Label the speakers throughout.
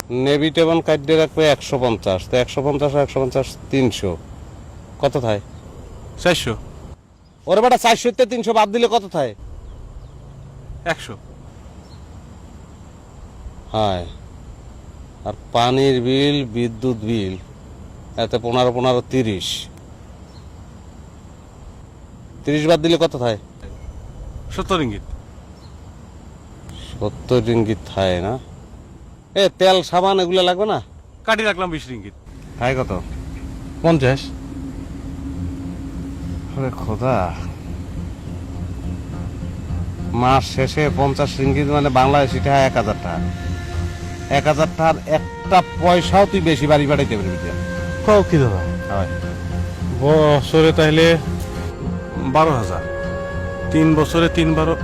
Speaker 1: Navy টেবন কাটতে রাখবে 150, তো 150 আর 150 300, কত থায়?
Speaker 2: 400।
Speaker 1: ওরে বেটা 400 তে 300 বাদ দিলে কত থায়?
Speaker 2: 100।
Speaker 1: হ্যাঁ, আর পানির বিল, বিদ্যুৎ বিল, এতে 15 15 30, 30 বাদ দিলে কত থায়?
Speaker 2: 70 রিঙ্গিত।
Speaker 1: 70 রিঙ্গিত থায় না? এ তেল সাবান এগুলো লাগবে না?
Speaker 2: কাটি রাখলাম 20 রিঙ্গিত।
Speaker 1: থায় কত?
Speaker 2: 50।
Speaker 1: আরে খোদা, মাস শেষে 50 রিঙ্গিত মানে বাংলাদেশি টাকা 1000 টাকা। 1000 টাকার একটা পয়সাও তুই বেশি বাড়ি বাড়াইতে পারবি না।
Speaker 2: কও কি দাদা?
Speaker 1: হয়
Speaker 2: বছরে তাইলে 12,000। 3 বছরে 3 12।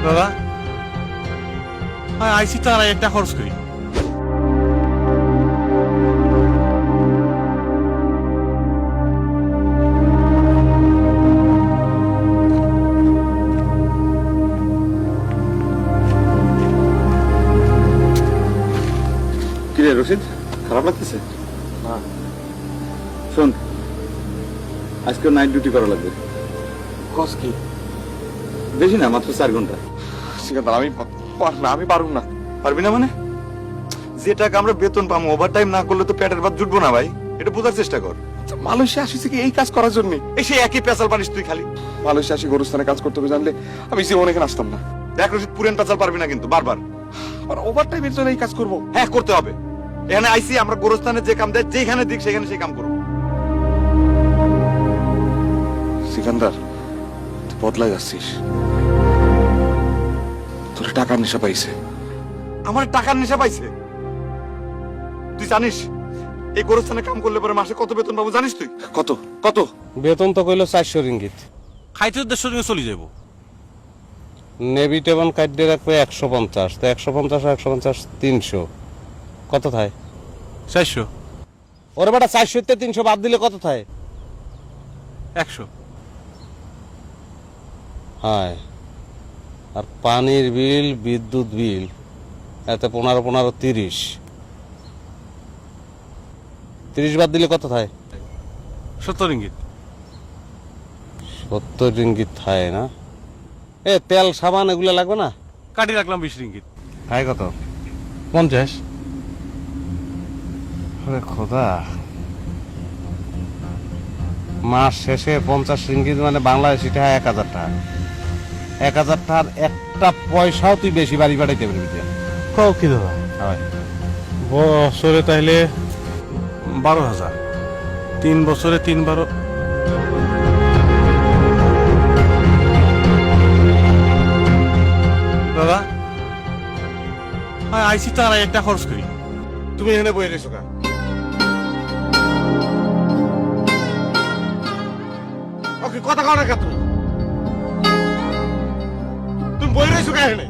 Speaker 2: দাদা আইসি তারা একটা খরচ করি।
Speaker 3: কিরে রশিদ, খারাপ লাগতেছে? শোন, আজকে নাইট ডিউটি করা লাগবে।
Speaker 4: কস কি?
Speaker 3: বেশি না, মাত্র 4 ঘন্টা।
Speaker 4: সিকান্দার আমি পারুম না।
Speaker 3: পারবি না মানে? যে টাকা আমরা বেতন পাবো, ওভার টাইম না করলে তো পেটের ভাত জুটবো না ভাই। এটা বোঝার চেষ্টা কর।
Speaker 4: মালয়েশিয়া আসিছে কি এই কাজ করার জন্য?
Speaker 3: এসে একই পেঁচাল পানিস তুই খালি।
Speaker 4: মালয়েশিয়া আসি গরুস্থানে কাজ করতে হবে জানলে আমি জীবনে এখানে আসতাম না।
Speaker 3: দেখ রশিদ, পুরেন পেঁচাল পারবি না কিন্তু বারবার।
Speaker 4: আর ওভার টাইমের জন্য এই কাজ করবো?
Speaker 3: হ্যাঁ, করতে হবে। এখানে আইসি আমরা গোরস্থানে যে কাম দেয়, যেখানে দিক সেখানে সেই কাম করবো।
Speaker 4: সিকান্দার, তুই বদলাই যাচ্ছিস। তোর টাকার নেশা পাইছে।
Speaker 3: আমার টাকার নেশা পাইছে? তুই জানিস এই গোরস্থানে কাম করলে পরে মাসে কত বেতন পাবো জানিস তুই?
Speaker 4: কত কত?
Speaker 1: বেতন তো কইলো 400 রিঙ্গিত।
Speaker 2: খাইতে 150 রিঙ্গিত চলে যাব।
Speaker 1: নেভি টেবন কাটতে রাখবে 150, তো 150 আর 150 300, কত থায়?
Speaker 2: 400।
Speaker 1: ওরে বেটা 400 তে 300 বাদ দিলে কত থায়?
Speaker 2: 100।
Speaker 1: হ্যাঁ, আর পানির বিল, বিদ্যুৎ বিল, এতে 15 15 30, 30 বাদ দিলে কত থায়?
Speaker 2: 70 রিঙ্গিত।
Speaker 1: 70 রিঙ্গিত থায় না? এ তেল সাবান এগুলো লাগবে না?
Speaker 2: কাটি রাখলাম 20 রিঙ্গিত।
Speaker 1: থায় কত?
Speaker 2: 50।
Speaker 1: আরে খোদা, মাস শেষে 50 রিঙ্গিত মানে বাংলাদেশি টাকা 1000 টাকা। 1000 টাকার একটা পয়সাও তুই বেশি বাড়ি বাড়াইতে পারবি না।
Speaker 2: কও কি দাদা?
Speaker 1: হয়
Speaker 2: বছরে তাইলে 12,000। 3 বছরে 3 12। দাদা আইসি তারা একটা খরচ করি।
Speaker 4: তুমি এখানে বয়ে রয়েছো কেন? ওকে কথা কও না কেন তুমি? তুমি বয়ে রয়েছো কেন এখানে?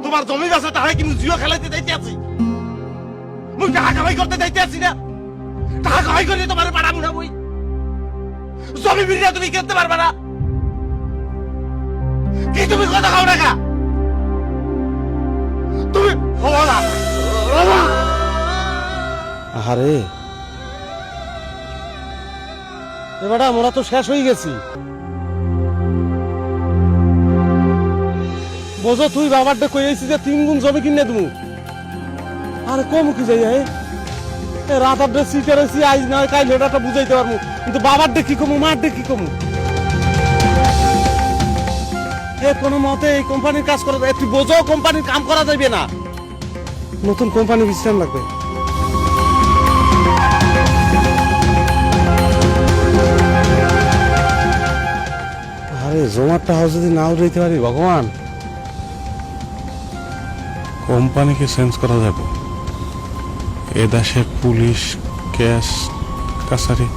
Speaker 4: তোমার জমি গাছে টাকা কিন্তু জিও খেলাইতে যাইতে আছি। মুই টাকা কামাই করতে যাইতে আছি না। টাকা কামাই করে তোমার পাঠাবো না বই। জমি বিড়িয়া তুমি কিনতে পারবে না। কি তুমি কথা খাও না কা? তুমি
Speaker 1: আরে এবার আমরা তো শেষ হয়ে গেছি। বোঝো তুই বাবারটা কইছি যে 3 গুণ জমি কিনে দেবো। আরে কম কি যাই রাত আড্ডা সিটে রয়েছি, আজ নয় কাল এটা বুঝাইতে পারবো, কিন্তু বাবারটা কি কমু, মারটা কি কমু? কোনো মতে এই কোম্পানির কাজ করা যায়? তুই বোঝো কোম্পানির কাম করা যাবে না, নতুন কোম্পানি বিশ্রাম লাগবে। আরে জমারটা হাউস যদি নাও রইতে পারি ভগবান।
Speaker 2: কোম্পানিকে চেঞ্জ করা যাব? এ দেশে পুলিশ, ক্যাশ, কাছারি